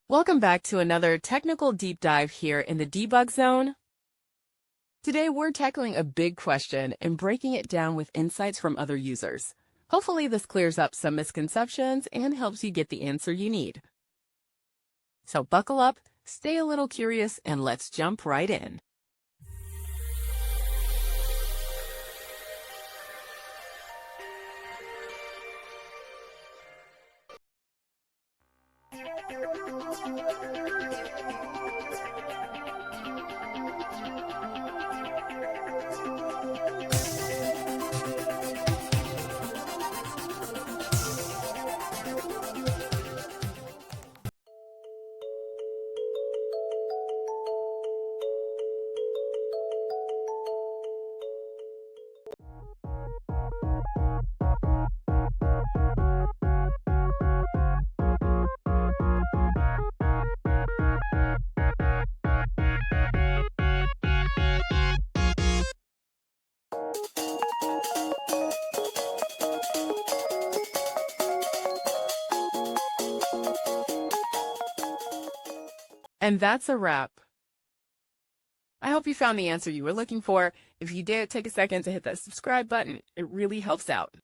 Welcome back to another technical deep dive here in the debug zone. Today we're tackling a big question and breaking it down with insights from other users. Hopefully this clears up some misconceptions and helps you get the answer you need. So buckle up, stay a little curious, and let's jump right in. And that's a wrap. I hope you found the answer you were looking for. If you did, take a second to hit that subscribe button. It really helps out.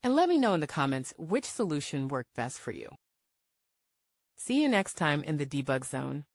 And let me know in the comments which solution worked best for you. See you next time in the debug zone.